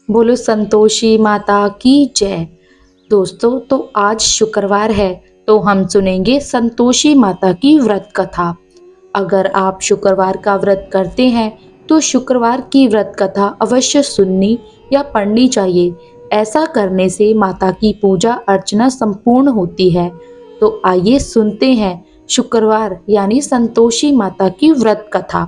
बोलो संतोषी माता की जय। दोस्तों, तो आज शुक्रवार है, तो हम सुनेंगे संतोषी माता की व्रत कथा। अगर आप शुक्रवार का व्रत करते हैं तो शुक्रवार की व्रत कथा अवश्य सुननी या पढ़नी चाहिए। ऐसा करने से माता की पूजा अर्चना संपूर्ण होती है। तो आइए सुनते हैं शुक्रवार यानी संतोषी माता की व्रत कथा।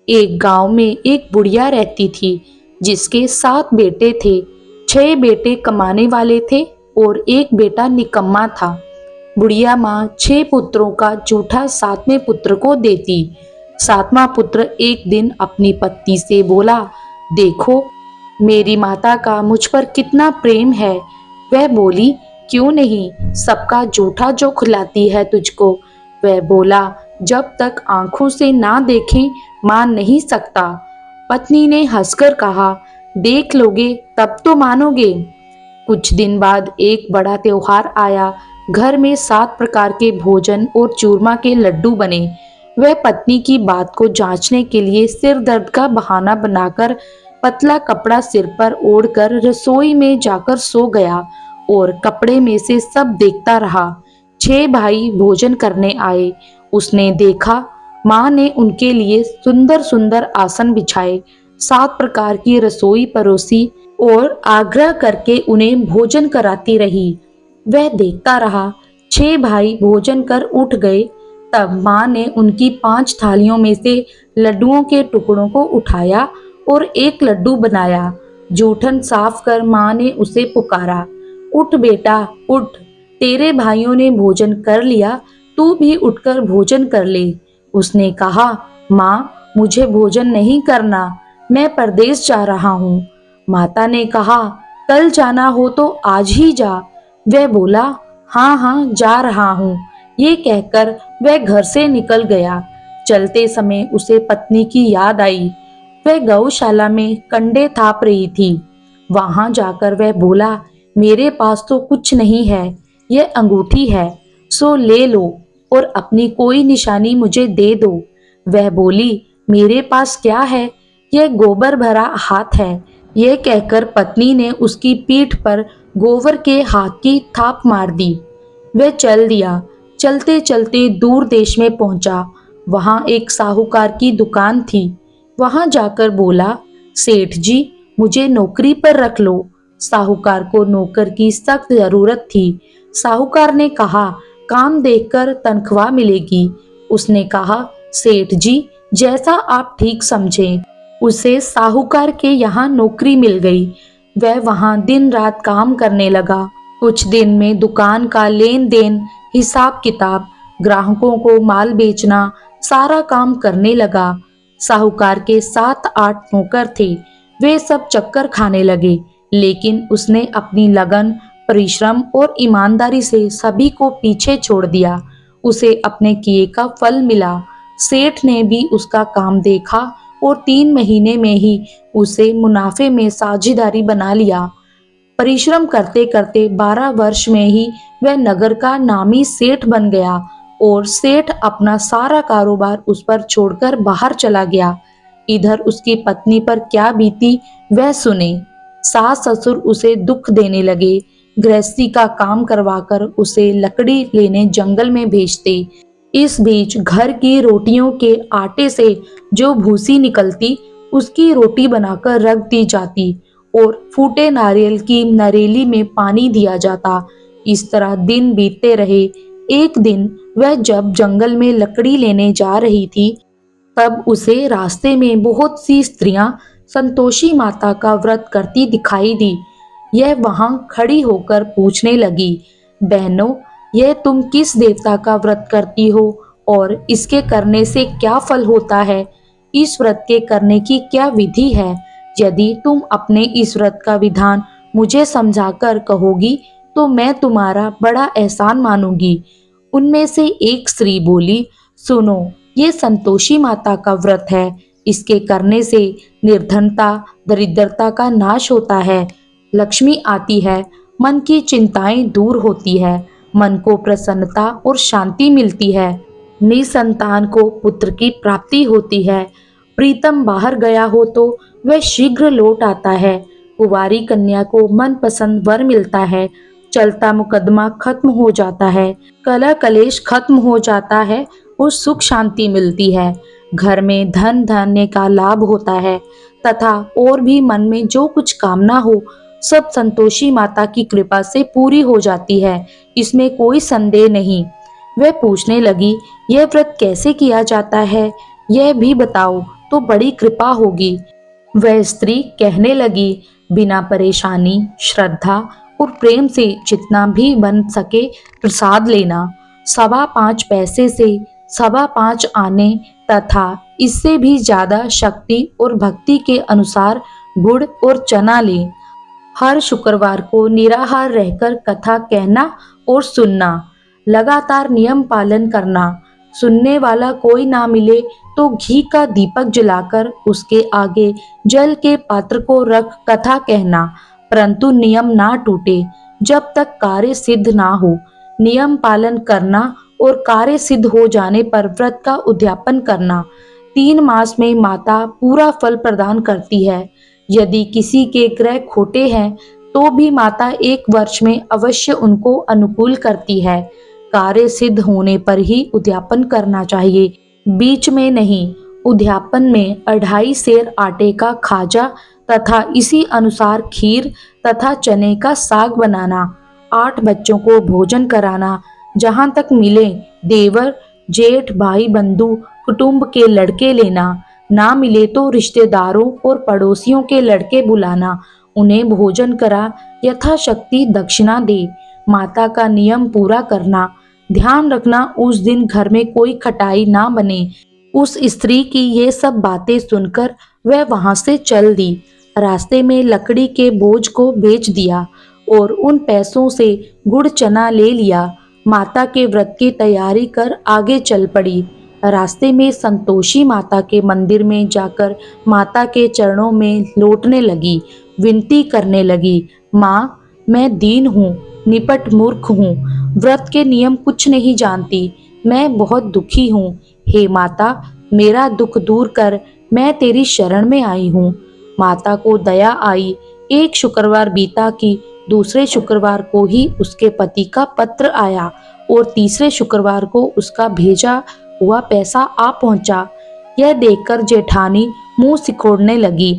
एक गांव में एक बुढ़िया रहती थी जिसके 7 बेटे थे। 6 बेटे कमाने वाले थे और एक बेटा निकम्मा था। बुढ़िया माँ 6 पुत्रों का जूठा 7वें पुत्र को देती। 7वां पुत्र एक दिन अपनी पत्नी से बोला, देखो मेरी माता का मुझ पर कितना प्रेम है। वह बोली, क्यों नहीं, सबका जूठा जो खिलाती है तुझको। वह बोला, जब तक आंखों से ना देखें मान नहीं सकता। पत्नी ने हंसकर कहा, देख लोगे तब तो मानोगे। कुछ दिन बाद एक बड़ा त्योहार आया। घर में 7 प्रकार के भोजन और चूरमा के लड्डू बने। वह पत्नी की बात को जांचने के लिए सिर दर्द का बहाना बनाकर पतला कपड़ा सिर पर ओढ़कर रसोई में जाकर सो गया और कपड़े में से सब देखता रहा। 6 भाई भोजन करने आए। उसने देखा माँ ने उनके लिए सुंदर सुंदर आसन बिछाए, 7 प्रकार की रसोई परोसी और आग्रह करके उन्हें भोजन कराती रही। वह देखता रहा। 6 भाई भोजन कर उठ गए। तब माँ ने उनकी 5 थालियों में से लड्डुओं के टुकड़ों को उठाया और एक लड्डू बनाया। जूठन साफ कर माँ ने उसे पुकारा, उठ बेटा उठ, तेरे भाइयों ने भोजन कर लिया, तू भी उठकर भोजन कर ले। उसने कहा, माँ मुझे भोजन नहीं करना, मैं परदेश जा रहा हूँ। माता ने कहा, कल जाना हो तो आज ही जा। वह बोला, हाँ हाँ जा रहा हूँ। ये कहकर वह घर से निकल गया। चलते समय उसे पत्नी की याद आई। वह गौशाला में कंडे थाप रही थी। वहां जाकर वह बोला, मेरे पास तो कुछ नहीं है, यह अंगूठी है, सो ले लो और अपनी कोई निशानी मुझे दे दो। वह बोली, मेरे पास क्या है, यह गोबर भरा हाथ है। यह कहकर पत्नी ने उसकी पीठ पर गोबर के हाथ की थाप मार दी। वह चल दिया। चलते चलते दूर देश में पहुंचा। वहां एक साहूकार की दुकान थी। वहां जाकर बोला, सेठ जी मुझे नौकरी पर रख लो। साहूकार को नौकर की सख्त जरूरत थी। साहूकार ने कहा, काम देखकर तनख्वाह मिलेगी। उसने कहा, सेठ जी जैसा आप ठीक समझें। उसे साहूकार के यहाँ नौकरी मिल गई। वह वहां दिन रात काम करने लगा। कुछ दिन में दुकान का लेन देन, हिसाब किताब, ग्राहकों को माल बेचना, सारा काम करने लगा। साहूकार के 7-8 नौकर थे। वे सब चक्कर खाने लगे, लेकिन उसने अपनी लगन, परिश्रम और ईमानदारी से सभी को पीछे छोड़ दिया। उसे अपने किए का फल मिला। सेठ ने भी उसका काम देखा और 3 महीने में ही उसे मुनाफे में साझेदारी बना लिया। परिश्रम करते करते 12 वर्ष में ही वह नगर का नामी सेठ बन गया और सेठ अपना सारा कारोबार उस पर छोड़कर बाहर चला गया। इधर उसकी पत्नी पर क्या बीती वह सुने। सास ससुर उसे दुख देने लगे। गृहस्थी का काम करवाकर उसे लकड़ी लेने जंगल में भेजते। इस बीच घर की रोटियों के आटे से जो भूसी निकलती उसकी रोटी बनाकर रख दी जाती और फूटे नारियल की नरेली में पानी दिया जाता। इस तरह दिन बीतते रहे। एक दिन वह जब जंगल में लकड़ी लेने जा रही थी, तब उसे रास्ते में बहुत सी स्त्रियां संतोषी माता का व्रत करती दिखाई दी। यह वहां खड़ी होकर पूछने लगी, बहनों यह तुम किस देवता का व्रत करती हो और इसके करने से क्या फल होता है? इस व्रत के करने की क्या विधि है? यदि तुम अपने इस व्रत का विधान मुझे समझाकर कहोगी तो मैं तुम्हारा बड़ा एहसान मानूंगी। उनमें से एक स्त्री बोली, सुनो ये संतोषी माता का व्रत है। इसके करने से निर्धनता, दरिद्रता का नाश होता है, लक्ष्मी आती है, मन की चिंताएं दूर होती है, मन को प्रसन्नता और शांति मिलती है, निसंतान को पुत्र की प्राप्ति होती है, प्रीतम बाहर गया हो तो वह शीघ्र लौट आता है, कुंवारी कन्या को मनपसंद वर मिलता है, चलता मुकदमा खत्म हो जाता है, कलह कलेश खत्म हो जाता है और सुख शांति मिलती है। घर में धन धान्य का लाभ होता है तथा और भी मन में जो कुछ कामना हो सब संतोषी माता की कृपा से पूरी हो जाती है, इसमें कोई संदेह नहीं। वह पूछने लगी, यह व्रत कैसे किया जाता है, यह भी बताओ तो बड़ी कृपा होगी। वह स्त्री कहने लगी, बिना परेशानी, श्रद्धा और प्रेम से जितना भी बन सके प्रसाद लेना, 5.25 पैसे से 5.25 आने तथा इससे भी ज्यादा शक्ति और भक्ति के अनुसार गुड़ और चना लें। हर शुक्रवार को निराहार रहकर कथा कहना और सुनना, लगातार नियम पालन करना। सुनने वाला कोई ना मिले तो घी का दीपक जलाकर उसके आगे जल के पात्र को रख कथा कहना, परंतु नियम ना टूटे जब तक कार्य सिद्ध ना हो। नियम पालन करना और कार्य सिद्ध हो जाने पर व्रत का उद्यापन करना। 3 मास में माता पूरा फल प्रदान करती है। यदि किसी के ग्रह खोटे हैं तो भी माता 1 वर्ष में अवश्य उनको अनुकूल करती है। कार्य सिद्ध होने पर ही उद्यापन करना चाहिए, बीच में नहीं। उद्यापन में 2.5 सेर आटे का खाजा तथा इसी अनुसार खीर तथा चने का साग बनाना, 8 बच्चों को भोजन कराना, जहां तक मिले देवर जेठ भाई बंधु कुटुंब के लड़के लेना, ना मिले तो रिश्तेदारों और पड़ोसियों के लड़के बुलाना, उन्हें भोजन करा, यथाशक्ति दक्षिणा दे। माता का नियम पूरा करना, ध्यान रखना उस दिन घर में कोई खटाई ना बने। उस स्त्री की ये सब बातें सुनकर वह वहां से चल दी। रास्ते में लकड़ी के बोझ को बेच दिया और उन पैसों से गुड़ चना ले लिया। माता के व्रत की तैयारी कर आगे चल पड़ी। रास्ते में संतोषी माता के मंदिर में जाकर माता के चरणों में लौटने लगी, विनती करने लगी, माँ मैं दीन हूँ, निपट मूर्ख हूँ, व्रत के नियम कुछ नहीं जानती, मैं बहुत दुखी हूँ। हे माता मेरा दुख दूर कर, मैं तेरी शरण में आई हूँ। माता को दया आई। एक शुक्रवार बीता कि दूसरे शुक्रवार को ही उसके पति का पत्र आया और तीसरे शुक्रवार को उसका भेजा हुआ पैसा आ पहुंचा। यह देखकर जेठानी मुंह सिकोड़ने लगी।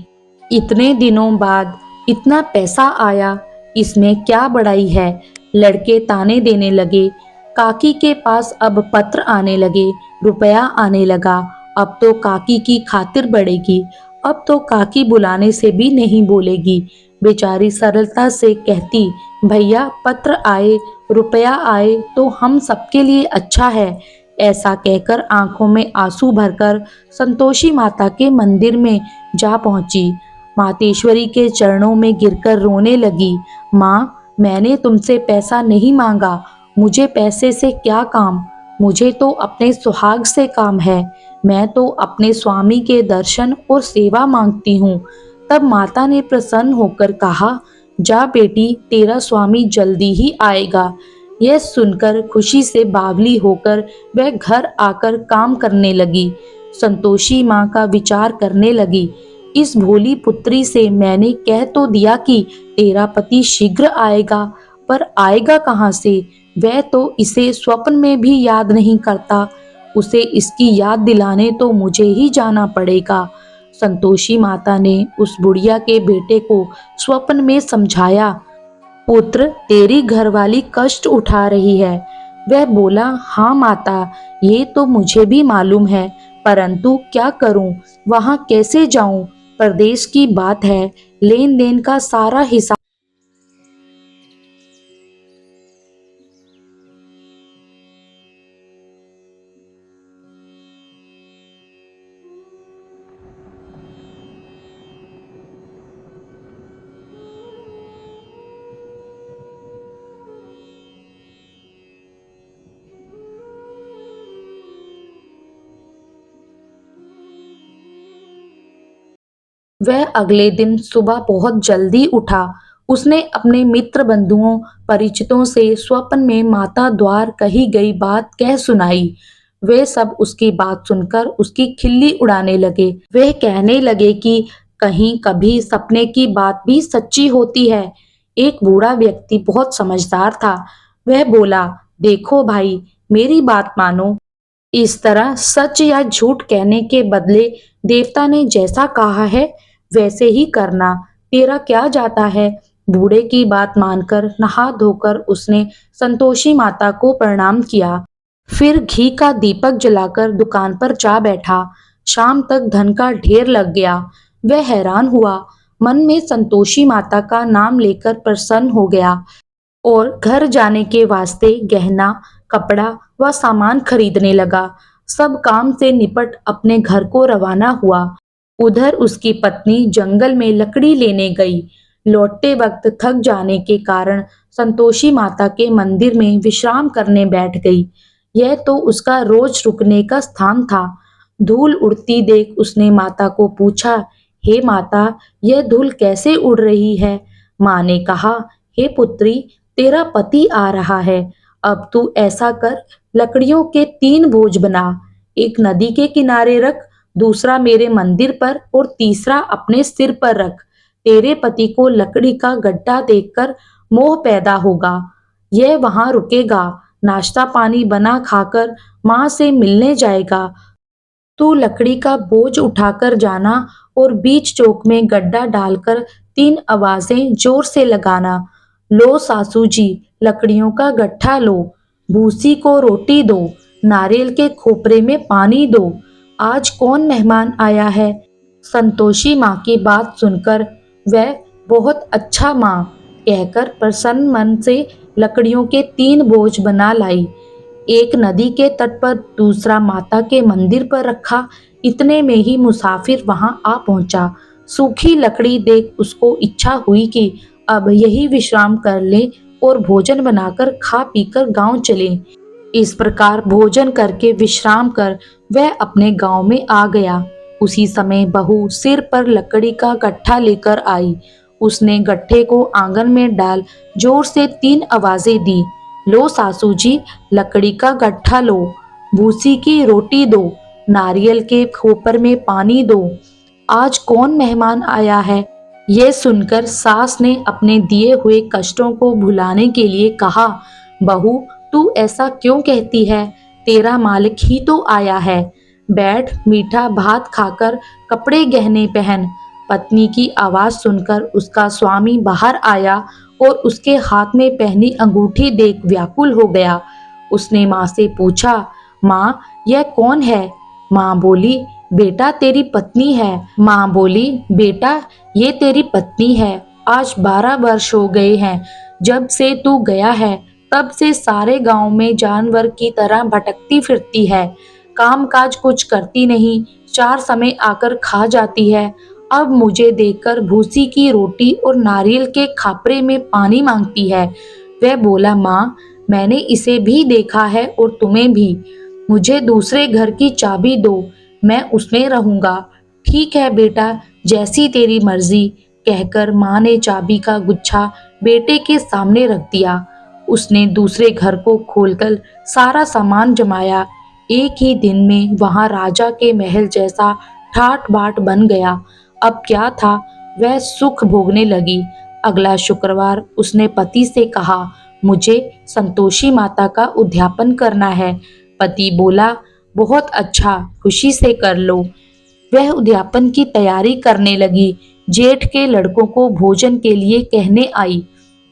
इतने दिनों बाद इतना पैसा आया, इसमें क्या बड़ाई है। लड़के ताने देने लगे। काकी के पास अब पत्र आने लगे, रुपया आने लगा। अब तो काकी की खातिर बढ़ेगी, अब तो काकी बुलाने से भी नहीं बोलेगी। बेचारी सरलता से कहती, भैया पत्र आए, रुपया आए तो हम सबके लिए अच्छा है। ऐसा कहकर आंखों में आंसू भरकर संतोषी माता के मंदिर में जा पहुंची। मातेश्वरी के चरणों में गिरकर रोने लगी। माँ मैंने तुमसे पैसा नहीं मांगा, मुझे पैसे से क्या काम, मुझे तो अपने सुहाग से काम है। मैं तो अपने स्वामी के दर्शन और सेवा मांगती हूँ। तब माता ने प्रसन्न होकर कहा, जा बेटी तेरा स्वामी जल्दी ही आएगा। यह सुनकर खुशी से बावली होकर वह घर आकर काम करने लगी। संतोषी माँ का विचार करने लगी, इस भोली पुत्री से मैंने कह तो दिया कि तेरा पति शीघ्र आएगा, पर आएगा कहाँ से। वह तो इसे स्वप्न में भी याद नहीं करता, उसे इसकी याद दिलाने तो मुझे ही जाना पड़ेगा। संतोषी माता ने उस बुढ़िया के बेटे को स्वप्न में समझाया, पुत्र तेरी घरवाली कष्ट उठा रही है। वह बोला, हाँ माता ये तो मुझे भी मालूम है, परंतु क्या करूं, वहां कैसे जाऊं, परदेश की बात है, लेन देन का सारा हिसाब। वह अगले दिन सुबह बहुत जल्दी उठा। उसने अपने मित्र बंधुओं परिचितों से स्वप्न में माता द्वार कही गई बात कह सुनाई। वे सब उसकी बात सुनकर उसकी खिल्ली उड़ाने लगे। वे कहने लगे कि कहीं कभी सपने की बात भी सच्ची होती है। एक बूढ़ा व्यक्ति बहुत समझदार था। वह बोला, देखो भाई, मेरी बात मानो। इस तरह सच या झूठ कहने के बदले देवता ने जैसा कहा है वैसे ही करना। तेरा क्या जाता है। बूढ़े की बात मानकर नहा धोकर उसने संतोषी माता को प्रणाम किया। फिर घी का दीपक जलाकर दुकान पर जा बैठा। शाम तक धन का ढेर लग गया। वह हैरान हुआ, मन में संतोषी माता का नाम लेकर प्रसन्न हो गया और घर जाने के वास्ते गहना, कपड़ा व सामान खरीदने लगा। सब काम से निपट अपने घर को रवाना हुआ। उधर उसकी पत्नी जंगल में लकड़ी लेने गई। लौटते वक्त थक जाने के कारण संतोषी माता के मंदिर में विश्राम करने बैठ गई। यह तो उसका रोज रुकने का स्थान था। धूल उड़ती देख उसने माता को पूछा, हे माता, यह धूल कैसे उड़ रही है। माँ ने कहा, हे पुत्री, तेरा पति आ रहा है। अब तू ऐसा कर, लकड़ियों के 3 बोझ बना। एक नदी के किनारे रख, दूसरा मेरे मंदिर पर और तीसरा अपने सिर पर रख। तेरे पति को लकड़ी का गड्ढा देखकर मोह पैदा होगा। यह वहां रुकेगा, नाश्ता पानी बना खाकर माँ से मिलने जाएगा। तू लकड़ी का बोझ उठाकर जाना और बीच चौक में गड्ढा डालकर 3 आवाजें जोर से लगाना। लो सासू जी, लकड़ियों का गट्ठा लो। भूसी को रोटी दो। नारियल के खोपरे में पानी दो। आज कौन मेहमान आया है। संतोषी माँ की बात सुनकर वह बहुत अच्छा माँ कहकर प्रसन्न मन से लकड़ियों के 3 बोझ बना लाई। एक नदी के तट पर, दूसरा माता के मंदिर पर रखा। इतने में ही मुसाफिर वहां आ पहुंचा। सूखी लकड़ी देख उसको इच्छा हुई कि अब यही विश्राम कर ले और भोजन बनाकर खा पीकर गांव चले। इस प्रकार भोजन करके विश्राम कर वह अपने गांव में आ गया। उसी समय बहू सिर पर लकड़ी का गट्ठा लेकर आई। उसने गट्ठे को आंगन में डाल जोर से 3 आवाजें दी। लो सासू जी, लकड़ी का गट्ठा लो। भूसी की रोटी दो। नारियल के खोपर में पानी दो। आज कौन मेहमान आया है। यह सुनकर सास ने अपने दिए हुए कष्टों को भुलाने के लिए कहा, बहू, तू ऐसा क्यों कहती है। तेरा मालिक ही तो आया है। बैठ, मीठा भात खाकर कपड़े गहने पहन। पत्नी की आवाज सुनकर उसका स्वामी बाहर आया और उसके हाथ में पहनी अंगूठी देख व्याकुल हो गया। उसने माँ से पूछा, माँ, यह कौन है। माँ बोली, बेटा, तेरी पत्नी है। माँ बोली, बेटा, ये तेरी पत्नी है। आज 12 वर्ष हो गए हैं जब से तू गया है। तब से सारे गांव में जानवर की तरह भटकती फिरती है। काम काज कुछ करती नहीं, 4 समय आकर खा जाती है। अब मुझे देखकर भूसी की रोटी और नारियल के खापरे में पानी मांगती है। वह बोला, माँ, मैंने इसे भी देखा है और तुम्हें भी। मुझे दूसरे घर की चाबी दो, मैं उसमें रहूंगा। ठीक है बेटा, जैसी तेरी मर्जी, कहकर माँ ने चाबी का गुच्छा बेटे के सामने रख दिया। उसने दूसरे घर को खोलकर सारा सामान जमाया। एक ही दिन में वहां राजा के महल जैसा ठाट बाट बन गया। अब क्या था, वह सुख भोगने लगी। अगला शुक्रवार उसने पति से कहा, मुझे संतोषी माता का उद्यापन करना है। पति बोला, बहुत अच्छा, खुशी से कर लो। वह उद्यापन की तैयारी करने लगी। जेठ के लड़कों को भोजन के लिए कहने आई।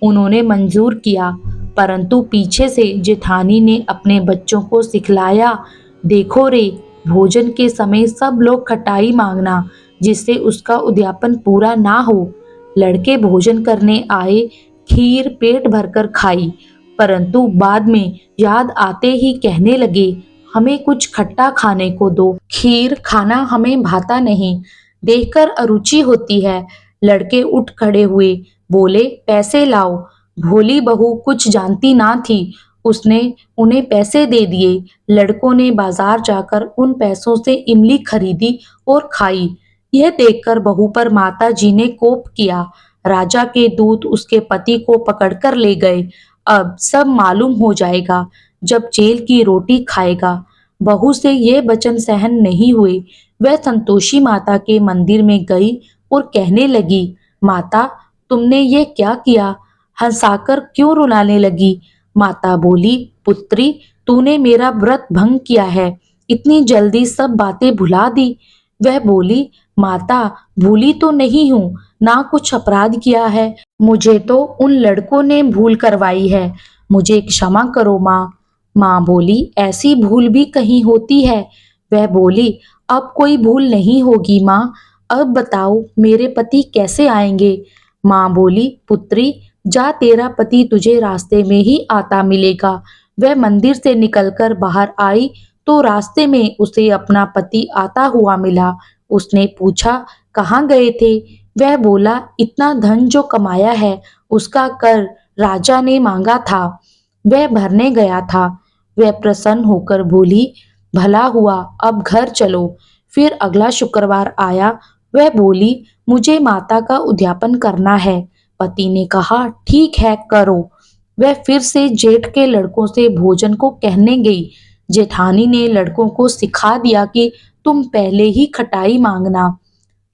उन्होंने मंजूर किया, परंतु पीछे से जेठानी ने अपने बच्चों को सिखलाया, देखो रे, भोजन के समय सब लोग खटाई मांगना, जिससे उसका उद्यापन पूरा ना हो। लड़के भोजन करने आए, खीर पेट भरकर खाई, परंतु बाद में याद आते ही कहने लगे, हमें कुछ खट्टा खाने को दो। खीर खाना हमें भाता नहीं, देखकर अरुचि होती है। लड़के उठ खड़े हुए, बोले, पैसे लाओ। भोली बहू कुछ जानती ना थी, उसने उन्हें पैसे दे दिए। लड़कों ने बाजार जाकर उन पैसों से इमली खरीदी और खाई। यह देखकर बहू पर माता जी ने कोप किया। राजा के दूत उसके पति को पकड़कर ले गए। अब सब मालूम हो जाएगा जब जेल की रोटी खाएगा। बहू से ये वचन सहन नहीं हुए। वह संतोषी माता के मंदिर में गई और कहने लगी, माता तुमने ये क्या किया? हंसाकर क्यों रुलाने लगी? माता बोली, पुत्री तूने मेरा व्रत भंग किया है, इतनी जल्दी सब बातें भुला दी। वह बोली, माता भूली तो नहीं हूँ, ना कुछ अपराध किया है, मुझे तो उन लड़कों ने भूल करवाई है, मुझे क्षमा करो माँ। माँ बोली, ऐसी भूल भी कहीं होती है? वह बोली, अब कोई भूल नहीं होगी माँ, अब बताओ मेरे पति कैसे आएंगे? माँ बोली, पुत्री जा, तेरा पति तुझे रास्ते में ही आता मिलेगा। वह मंदिर से निकलकर बाहर आई तो रास्ते में उसे अपना पति आता हुआ मिला। उसने पूछा, कहाँ गए थे? वह बोला, इतना धन जो कमाया है उसका कर राजा ने मांगा था, वह भरने गया था। वह प्रसन्न होकर बोली, भला हुआ, अब घर चलो। फिर अगला शुक्रवार आया। वह बोली, मुझे माता का उद्यापन करना है। पति ने कहा, ठीक है करो। वह फिर से जेठ के लड़कों से भोजन को कहने गई। जेठानी ने लड़कों को सिखा दिया कि तुम पहले ही खटाई मांगना।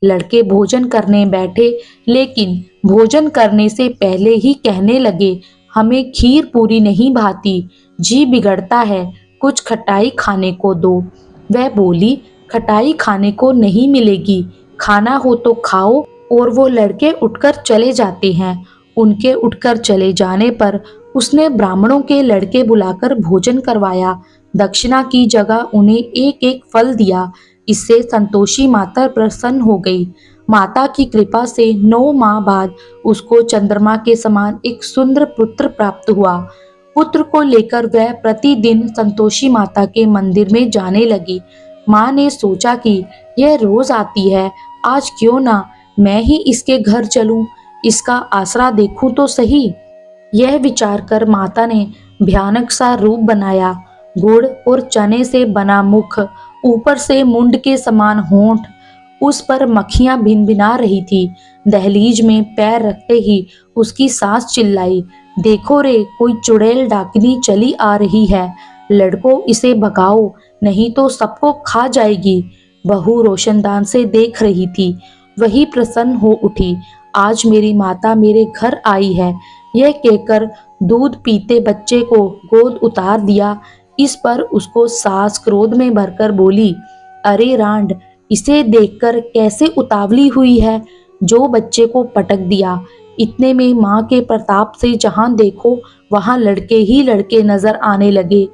लड़के भोजन करने बैठे, लेकिन भोजन करने से पहले ही कहने लगे, हमें खीर पूरी नहीं भाती, जी बिगड़ता है, कुछ खटाई खाने को दो। वह बोली, खटाई खाने को नहीं मिलेगी, खाना हो तो खाओ। और वो लड़के उठकर चले जाते हैं। उनके उठकर चले जाने पर उसने ब्राह्मणों के लड़के बुलाकर भोजन करवाया। दक्षिणा की जगह उन्हें एक एक फल दिया। इससे संतोषी माता प्रसन्न हो गई। माता की कृपा से 9 माह बाद उसको चंद्रमा के समान एक सुंदर पुत्र प्राप्त हुआ। पुत्र को लेकर वह प्रतिदिन संतोषी माता के मंदिर में जाने लगी। माँ ने सोचा कि यह रोज आती है, आज क्यों ना मैं ही इसके घर चलूं, इसका आसरा देखूं तो सही। यह विचार कर माता ने भयानक सा रूप बनाया। गुड़ और चने से बना मुख, ऊपर से मुंड के समान होंठ, उस पर मक्खियां भिनभिना रही थी। दहलीज में पैर रखते ही उसकी सास चिल्लाई, देखो रे, कोई चुड़ैल डाकिनी चली आ रही है, लड़को इसे भगाओ, नहीं तो सबको खा जाएगी। बहू रोशनदान से देख रही थी, वही प्रसन्न हो उठी, आज मेरी माता मेरे घर आई है। यह कहकर दूध पीते बच्चे को गोद उतार दिया। इस पर उसको सास क्रोध में भरकर बोली, अरे रांड, इसे देखकर कैसे उतावली हुई है, जो बच्चे को पटक दिया। इतने में माँ के प्रताप से जहां देखो वहां लड़के ही लड़के नजर आने लगे।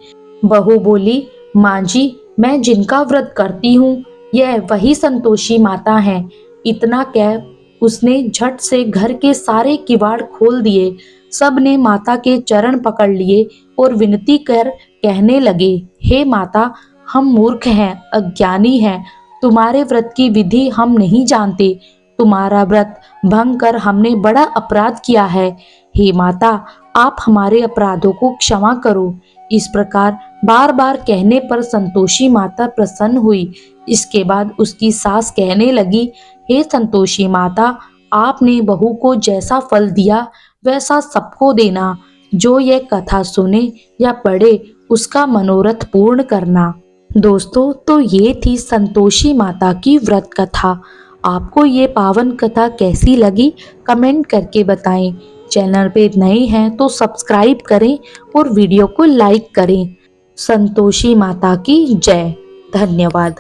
बहू बोली, माँ जी, मैं जिनका व्रत करती हूँ यह वही संतोषी माता है। इतना कह उसने झट से घर के सारे किवाड़ खोल दिए। सब ने माता के चरण पकड़ लिए और विनती कर कहने लगे, हे माता, हम मूर्ख हैं, अज्ञानी हैं, तुम्हारे व्रत की विधि हम नहीं जानते, तुम्हारा व्रत भंग कर हमने बड़ा अपराध किया है। हे माता, आप हमारे अपराधों को क्षमा करो। इस प्रकार बार बार कहने पर संतोषी माता प्रसन्न हुई। इसके बाद उसकी सास कहने लगी, हे संतोषी माता, आपने बहू को जैसा फल दिया वैसा सबको देना। जो ये कथा सुने या पढ़े उसका मनोरथ पूर्ण करना। दोस्तों, तो ये थी संतोषी माता की व्रत कथा। आपको ये पावन कथा कैसी लगी कमेंट करके बताएं। चैनल पे नए हैं तो सब्सक्राइब करें और वीडियो को लाइक करें। संतोषी माता की जय। धन्यवाद।